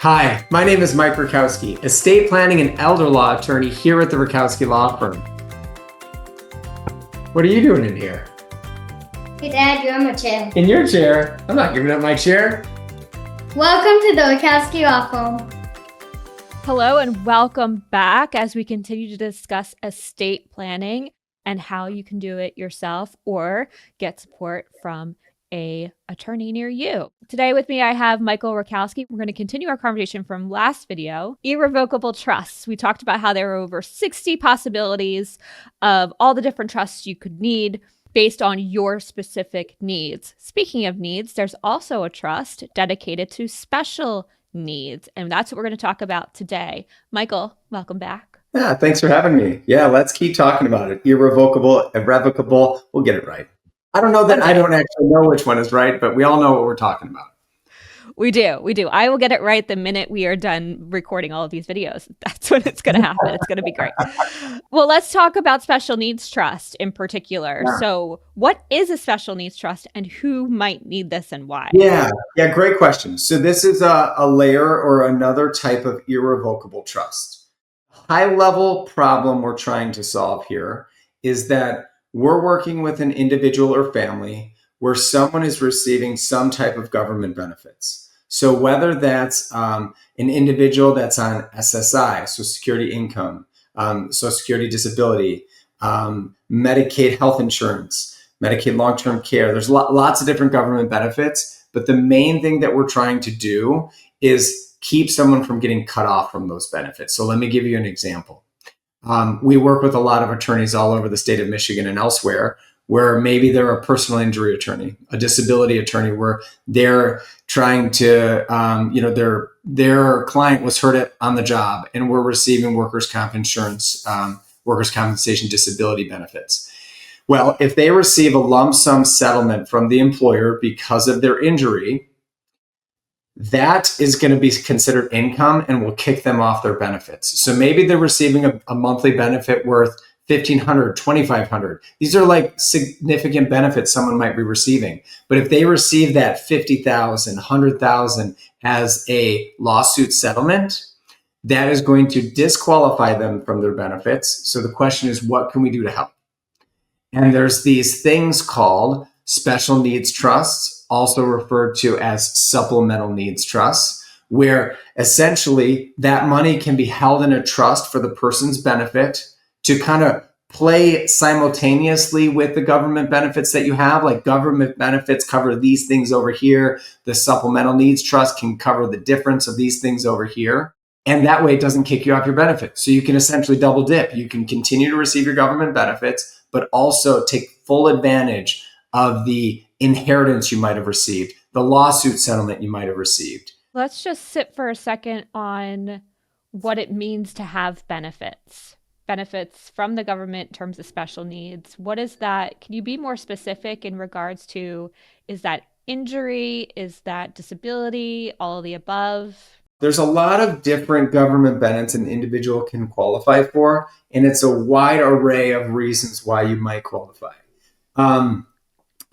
Hi, my name is Mike Rutkowski, estate planning and elder law attorney here at the Rutkowski Law Firm. What are you doing in here? Hey Dad, you're in my chair. In your chair? I'm not giving up my chair. Welcome to the Rutkowski Law Firm. Hello and welcome back as we continue to discuss estate planning and how you can do it yourself or get support from an attorney near you. Today with me, I have Michael Rutkowski. We're going to continue our conversation from last video, irrevocable trusts. We talked about how there are over 60 possibilities of all the different trusts you could need based on your specific needs. Speaking of needs, there's also a trust dedicated to special needs, and that's what we're going to talk about today. Michael, welcome back. Yeah, thanks for having me. Yeah, let's keep talking about it. Irrevocable, irrevocable, we'll get it right. I don't know that I don't actually know which one is right, but we all know what we're talking about. We do. I will get it right the minute we are done recording all of these videos. That's when it's going to happen. It's going to be great. Well, let's talk about special needs trust in particular. Yeah. So what is a special needs trust and who might need this and why? Yeah, great question. So this is a layer or another type of irrevocable trust. High level problem we're trying to solve here is that we're working with an individual or family where someone is receiving some type of government benefits. So whether that's an individual that's on SSI, Social Security income, Social Security disability, Medicaid health insurance, Medicaid long-term care, there's lots of different government benefits, but the main thing that we're trying to do is keep someone from getting cut off from those benefits. So let me give you an example. We work with a lot of attorneys all over the state of Michigan and elsewhere where maybe they're a personal injury attorney, a disability attorney, where they're trying to, their client was hurt on the job and we're receiving workers' comp insurance, workers' compensation disability benefits. Well, if they receive a lump sum settlement from the employer because of their injury, that is going to be considered income and will kick them off their benefits. So maybe they're receiving a monthly benefit worth $1,500, $2,500. These are like significant benefits someone might be receiving. But if they receive that $50,000, $100,000 as a lawsuit settlement, that is going to disqualify them from their benefits. So the question is, what can we do to help? And there's these things called special needs trusts, also referred to as supplemental needs trusts, where essentially that money can be held in a trust for the person's benefit to kind of play simultaneously with the government benefits that you have. Like government benefits cover these things over here. The supplemental needs trust can cover the difference of these things over here. And that way it doesn't kick you off your benefits. So you can essentially double dip. You can continue to receive your government benefits, but also take full advantage of the inheritance you might have received, the lawsuit settlement you might have received. Let's just sit for a second on what it means to have benefits from the government in terms of special needs. What is that? Can you be more specific in regards to, is that injury? Is that disability? All of the above? There's a lot of different government benefits an individual can qualify for, and it's a wide array of reasons why you might qualify.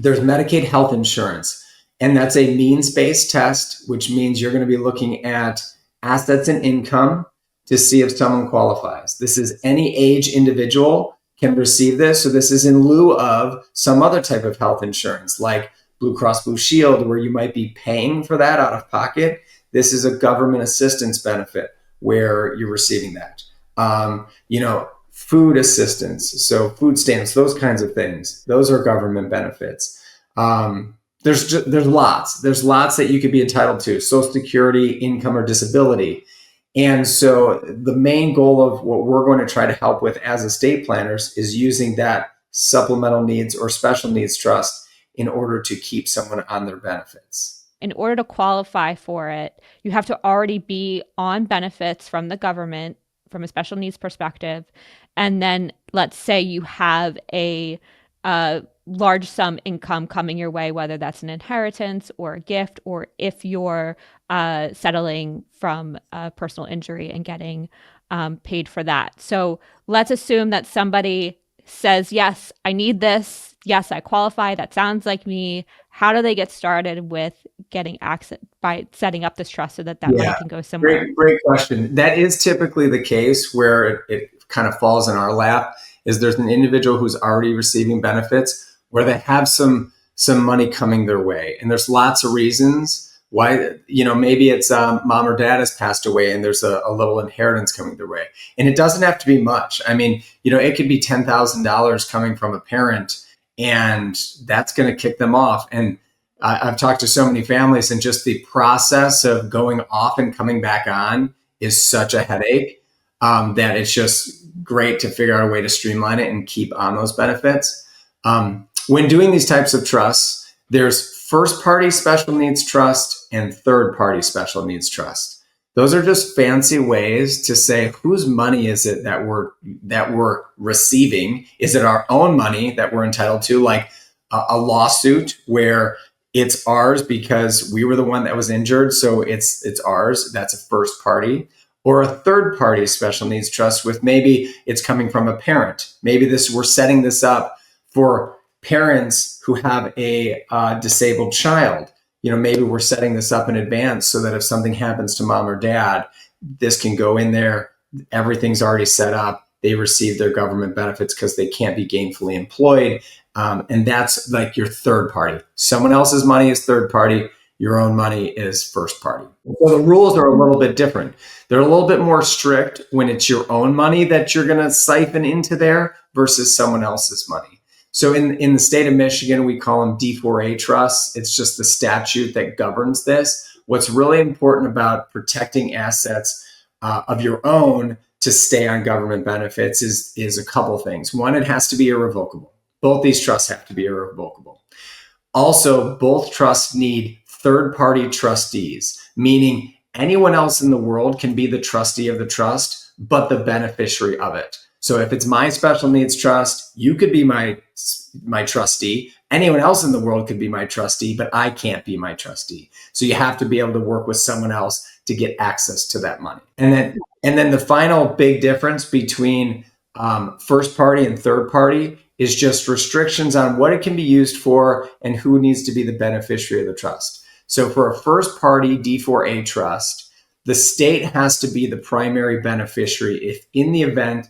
There's Medicaid health insurance, and that's a means-based test, which means you're going to be looking at assets and income to see if someone qualifies. This is any age individual can receive this. So this is in lieu of some other type of health insurance, like Blue Cross Blue Shield, where you might be paying for that out of pocket. This is a government assistance benefit where you're receiving that. Food assistance, so food stamps, those kinds of things. Those are government benefits. There's lots that you could be entitled to: Social Security, income, or disability. And so the main goal of what we're going to try to help with as estate planners is using that supplemental needs or special needs trust in order to keep someone on their benefits. In order to qualify for it, you have to already be on benefits from the government from a special needs perspective. And then let's say you have a large sum income coming your way, whether that's an inheritance or a gift, or if you're settling from a personal injury and getting paid for that. So let's assume that somebody says, yes, I need this. Yes, I qualify. That sounds like me. how do they get started with getting access by setting up this trust so that money can go somewhere? Great question. That is typically the case where it kind of falls in our lap. Is there's an individual who's already receiving benefits where they have some money coming their way, and there's lots of reasons why. Maybe it's mom or dad has passed away, and there's a little inheritance coming their way, and it doesn't have to be much. I mean, it could be $10,000 coming from a parent, and that's going to kick them off. And I've talked to so many families, and just the process of going off and coming back on is such a headache that it's just great to figure out a way to streamline it and keep on those benefits. When doing these types of trusts, there's first party special needs trust and third party special needs trust. Those are just fancy ways to say, whose money is it that we're receiving? Is it our own money that we're entitled to, like a lawsuit where it's ours because we were the one that was injured, so it's ours? That's a first party. Or a third party special needs trust with maybe it's coming from a parent. Maybe we're setting this up for parents who have a disabled child. Maybe we're setting this up in advance so that if something happens to mom or dad, this can go in there. Everything's already set up. They receive their government benefits because they can't be gainfully employed. And that's like your third party. Someone else's money is third party. Your own money is first party. So the rules are a little bit different. They're a little bit more strict when it's your own money that you're going to siphon into there versus someone else's money. So in the state of Michigan, we call them D4A trusts. It's just the statute that governs this. What's really important about protecting assets of your own to stay on government benefits is a couple things. One, it has to be irrevocable. Both these trusts have to be irrevocable. Also, both trusts need third-party trustees, meaning anyone else in the world can be the trustee of the trust, but the beneficiary of it. So if it's my special needs trust, you could be my trustee. Anyone else in the world could be my trustee, but I can't be my trustee. So you have to be able to work with someone else to get access to that money. And then the final big difference between first party and third party is just restrictions on what it can be used for and who needs to be the beneficiary of the trust. So for a first party D4A trust, the state has to be the primary beneficiary if in the event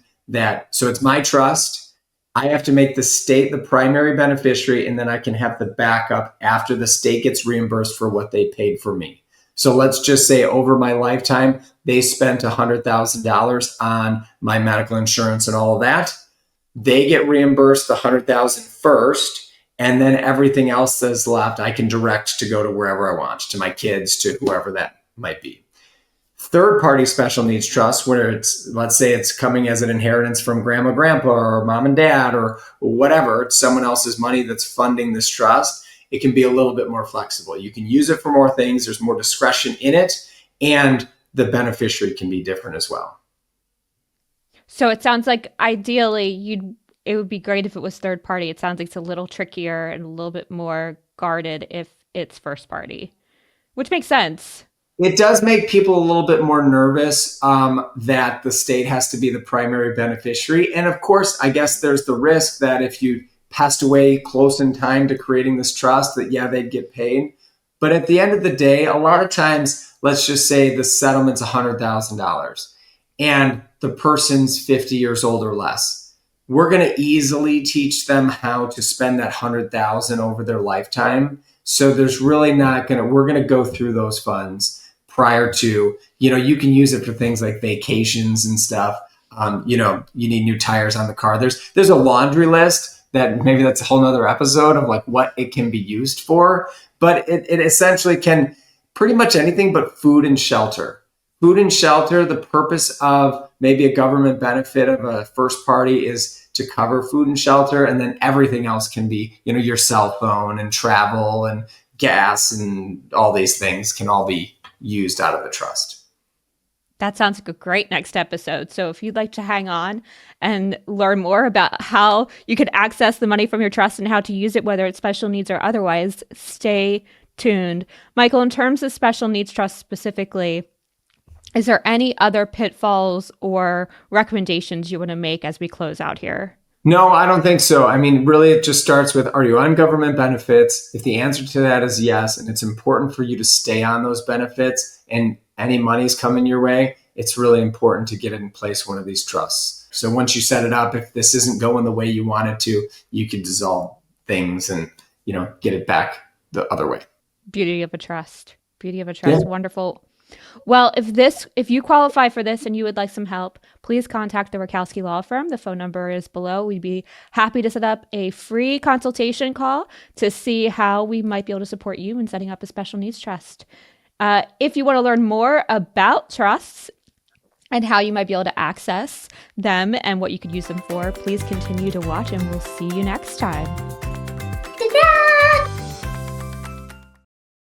so it's my trust, I have to make the state the primary beneficiary, and then I can have the backup after the state gets reimbursed for what they paid for me. So let's just say over my lifetime, they spent $100,000 on my medical insurance and all of that. They get reimbursed the $100,000 first, and then everything else that's left, I can direct to go to wherever I want, to my kids, to whoever that might be. Third party special needs trust, where let's say it's coming as an inheritance from grandma, grandpa, or mom and dad, or whatever. It's someone else's money that's funding this trust. It can be a little bit more flexible. You can use it for more things. There's more discretion in it, and the beneficiary can be different as well. So it sounds like ideally it would be great if it was third party. It sounds like it's a little trickier and a little bit more guarded if it's first party, which makes sense. It does make people a little bit more nervous that the state has to be the primary beneficiary. And of course, I guess there's the risk that if you passed away close in time to creating this trust, that they'd get paid. But at the end of the day, a lot of times, let's just say the settlement's $100,000 and the person's 50 years old or less. We're going to easily teach them how to spend that $100,000 over their lifetime. So there's really we're going to go through those funds prior to, you can use it for things like vacations and stuff. You need new tires on the car. There's a laundry list that maybe that's a whole nother episode of like what it can be used for, but it essentially can pretty much anything but food and shelter. Food and shelter, the purpose of maybe a government benefit of a first party is to cover food and shelter. And then everything else can be, your cell phone and travel and gas and all these things can all be used out of the trust. That sounds like a great next episode. So if you'd like to hang on and learn more about how you could access the money from your trust and how to use it, whether it's special needs or otherwise, stay tuned. Michael, in terms of special needs trust specifically, is there any other pitfalls or recommendations you want to make as we close out here? No, I don't think so. I mean, really, it just starts with, are you on government benefits? If the answer to that is yes, and it's important for you to stay on those benefits and any money's coming your way, it's really important to get in place one of these trusts. So once you set it up, if this isn't going the way you want it to, you can dissolve things and, get it back the other way. Beauty of a trust. Beauty of a trust. Yeah. Wonderful. Well, if you qualify for this and you would like some help, please contact the Rutkowski Law Firm. The phone number is below. We'd be happy to set up a free consultation call to see how we might be able to support you in setting up a special needs trust. If you want to learn more about trusts and how you might be able to access them and what you could use them for, please continue to watch, and we'll see you next time.